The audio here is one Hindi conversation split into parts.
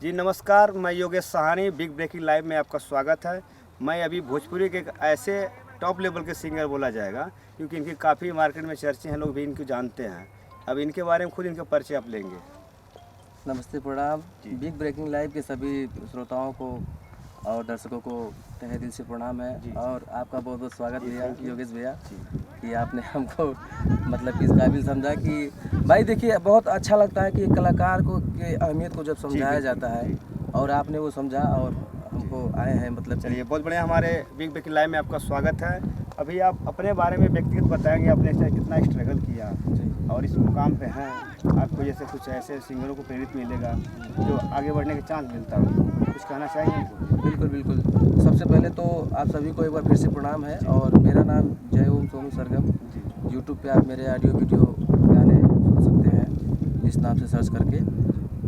जी नमस्कार, मैं Yogesh Sahani big breaking live में आपका स्वागत है। मैं अभी भोजपुरी के एक ऐसे टॉप लेवल के सिंगर बोला जाएगा क्योंकि इनकी काफ़ी मार्केट में चर्चे हैं, लोग भी इनको जानते हैं। अब इनके बारे में खुद इनका परिचय आप लेंगे। नमस्ते, प्रणाम। बिग ब्रेकिंग लाइव के सभी श्रोताओं को और दर्शकों को तहे दिल से प्रणाम है और आपका बहुत बहुत स्वागत भैया योगेश भैया कि आपने हमको मतलब इस काबिल समझा कि भाई देखिए बहुत अच्छा लगता है कि कलाकार को के अहमियत को जब समझाया जाता है और आपने वो समझा और हमको आए हैं मतलब। चलिए बहुत बढ़िया, हमारे बिग ब्रेकिंग लाइव में आपका स्वागत है। अभी आप अपने बारे में व्यक्तिगत बताएंगे, आपने कितना स्ट्रगल किया और इस मुकाम पे हैं। आपको जैसे कुछ ऐसे सिंगरों को प्रेरित मिलेगा जो आगे बढ़ने के चांस मिलता हो, कुछ कहना चाहेंगे इनको? बिल्कुल बिल्कुल। सबसे पहले तो आप सभी को एक बार फिर से प्रणाम है और मेरा नाम जय ओम सोनू सरगम। यूट्यूब पे आप मेरे ऑडियो वीडियो गाने सुन सकते हैं इस नाम से सर्च करके।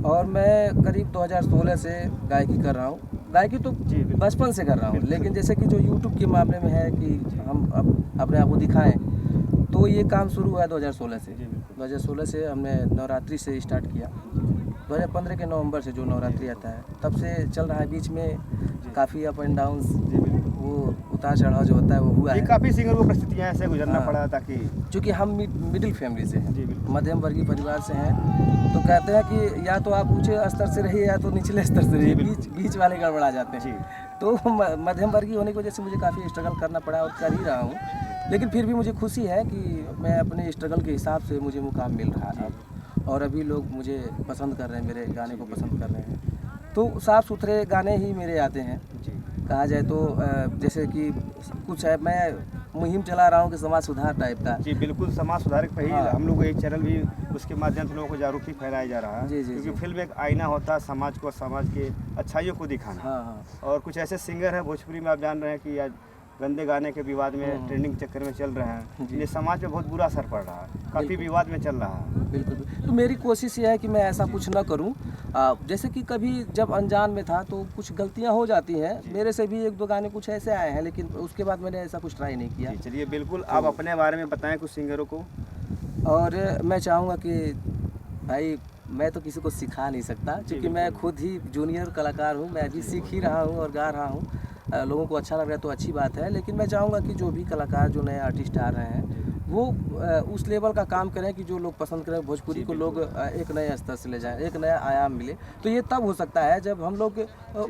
और मैं करीब 2016 से गायकी कर रहा हूँ। गायकी तो बचपन से कर रहा हूँ, लेकिन जैसे कि जो यूट्यूब के मामले में है कि हम अब अपने आप को दिखाएं, तो ये काम शुरू हुआ है 2016 से। 2016 से हमने नवरात्रि से स्टार्ट किया। 2015 के नवंबर से जो नवरात्रि आता है तब से चल रहा है। बीच में काफ़ी अप एंड डाउन, वो उतार चढ़ाव जो होता है वो हुआ है। काफ़ी सिंगर को परिस्थितियाँ ऐसे गुजरना पड़ा ताकि चूँकि हम मिडिल फैमिली से हैं, मध्यम वर्गीय परिवार से हैं, तो कहते हैं कि या तो आप ऊंचे स्तर से रहिए या तो निचले स्तर से रहिए, बीच वाले गड़बड़ा जाते हैं। तो मध्यम वर्गीय होने की वजह से मुझे काफ़ी स्ट्रगल करना पड़ा और कर ही रहा हूँ। लेकिन फिर भी मुझे खुशी है कि मैं अपने स्ट्रगल के हिसाब से मुझे मुकाम मिल रहा है और अभी लोग मुझे पसंद कर रहे हैं, मेरे गाने को पसंद कर रहे हैं। तो साफ़ सुथरे गाने ही मेरे आते हैं। कहा जाए तो जैसे कि कुछ है, मैं मुहिम चला रहा हूँ कि समाज सुधार टाइप का। जी बिल्कुल, समाज सुधारक पे ही हम लोग एक चैनल भी उसके माध्यम से लोगों को जागरूकता फैलाया जा रहा है। क्योंकि फिल्म एक आईना होता है समाज को, समाज के अच्छाइयों को दिखाना। और कुछ ऐसे सिंगर हैं भोजपुरी में, आप जान रहे हैं कि आज गंदे गाने के विवाद में ट्रेंडिंग चक्कर में चल रहे हैं। ये समाज पे बहुत बुरा असर पड़ रहा है, काफ़ी विवाद में चल रहा है। बिल्कुल। तो मेरी कोशिश ये है कि मैं ऐसा कुछ ना करूं। जैसे कि कभी जब अनजान में था तो कुछ गलतियां हो जाती हैं। मेरे से भी एक दो गाने कुछ ऐसे आए हैं, लेकिन उसके बाद मैंने ऐसा कुछ ट्राई नहीं किया। चलिए बिल्कुल, आप अपने बारे में बताएं कुछ सिंगरों को। और मैं चाहूँगा कि भाई मैं तो किसी को सिखा नहीं सकता, क्योंकि मैं खुद ही जूनियर कलाकार हूँ। मैं अभी सीख ही रहा हूँ और गा रहा हूँ। लोगों को अच्छा लग रहा है तो अच्छी बात है, लेकिन मैं चाहूँगा कि जो भी कलाकार, जो नए आर्टिस्ट आ रहे हैं, वो उस लेवल का काम करें कि जो लोग पसंद करें। भोजपुरी को लोग एक नए स्तर से ले जाएं, एक नया आयाम मिले। तो ये तब हो सकता है जब हम लोग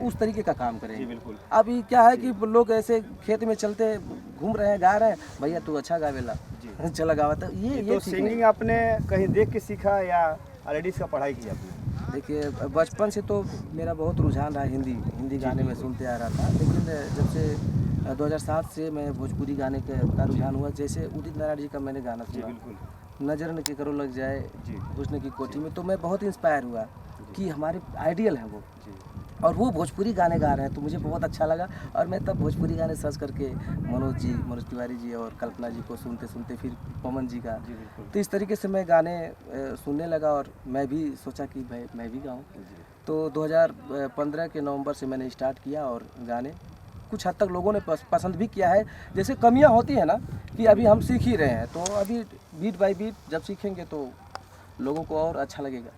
उस तरीके का काम करें। बिल्कुल। अभी क्या है कि लोग ऐसे खेत में चलते घूम रहे हैं, गा रहे हैं, भैया तू अच्छा गावेला चला गावा। तो ये सिंगिंग आपने कहीं देख के सीखा या ऑलरेडी इसका पढ़ाई किया आपने? देखिए बचपन से तो मेरा बहुत रुझान रहा हिंदी गाने में सुनते आ रहा था। लेकिन जब से 2007 से मैं भोजपुरी गाने का रुझान हुआ। जैसे उदित नारायण जी का मैंने गाना सुना, नजर न के करो लग जाए हुस्न की कोठी में, तो मैं बहुत इंस्पायर हुआ कि हमारे आइडियल हैं वो, और वो भोजपुरी गाने गा रहे हैं, तो मुझे बहुत अच्छा लगा। और मैं तब भोजपुरी गाने सर्च करके मनोज तिवारी जी और कल्पना जी को सुनते सुनते फिर पवन जी का, तो इस तरीके से मैं गाने सुनने लगा और मैं भी सोचा कि भाई मैं भी गाऊं। तो 2015 के नवंबर से मैंने स्टार्ट किया और गाने कुछ हद तक लोगों ने पसंद भी किया है। जैसे कमियां होती हैं ना कि अभी हम सीख ही रहे हैं, तो अभी बीट बाय बीट जब सीखेंगे तो लोगों को और अच्छा लगेगा।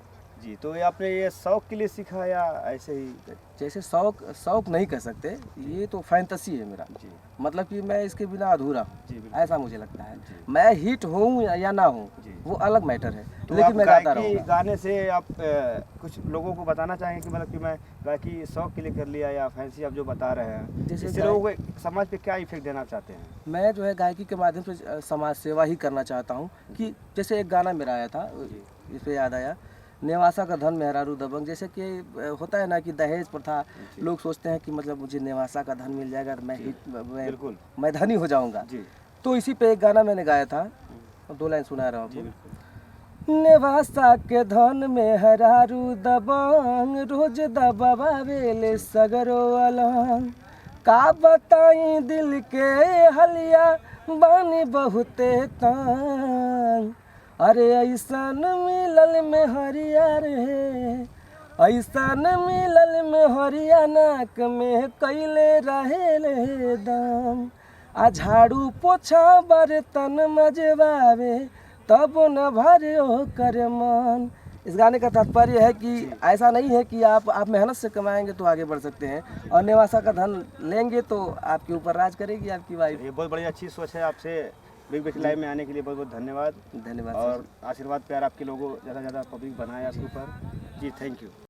जी, तो ये आपने ये शौक के लिए सीखा या ऐसे ही? जैसे शौक नहीं कह सकते, ये तो फैंटेसी है मेरा। मतलब कि मैं इसके बिना अधूरा हूँ, ऐसा मुझे लगता है। मैं हिट हूँ या ना हूँ वो अलग मैटर है, तो लेकिन मैं गाता रहूँगा। गाने से आप कुछ लोगों को बताना चाहेंगे कि मतलब कि मैं गायकी शौक के लिए कर लिया या फैंसी आप जो बता रहे हैं, इससे लोगों को समाज पे क्या इफेक्ट देना चाहते हैं? मैं जो है गायकी के माध्यम से समाज सेवा ही करना चाहता हूँ। कि जैसे एक गाना मेरा आया था, इस पर याद आया, नेवासा का धन मेहरारू दबंग। जैसे कि होता है ना कि दहेज प्रथा, लोग सोचते हैं कि मतलब मुझे नेवासा का धन मिल जाएगा तो मैं धनी हो जाऊंगा। तो इसी पे एक गाना मैंने गाया था, 2 लाइन सुना रहा हूँ। नेवासा के धन मेहरारू दबंग, रोज दबावेले सगरो अलंग, का बताई दिल के हलिया बानी बहुते तंग। अरे ऐसन मिलल में हरिया रे, ऐसन मिलल में हरिया, नाक में कैले रहेले दम। आ झाड़ू पोछा बर्तन मजवावे तब न भरे ओकर मन, इस गाने का तात्पर्य है कि ऐसा नहीं है कि आप मेहनत से कमाएंगे तो आगे बढ़ सकते हैं, और नेवासा का धन लेंगे तो आपके ऊपर राज करेगी आपकी वाइफ। ये बहुत बड़ी अच्छी सोच है। आपसे बिग बिग लाइव में आने के लिए बहुत बहुत धन्यवाद। धन्यवाद और आशीर्वाद प्यार आपके लोगों ज़्यादा से ज़्यादा पब्लिक बनाए आपके ऊपर। जी थैंक यू।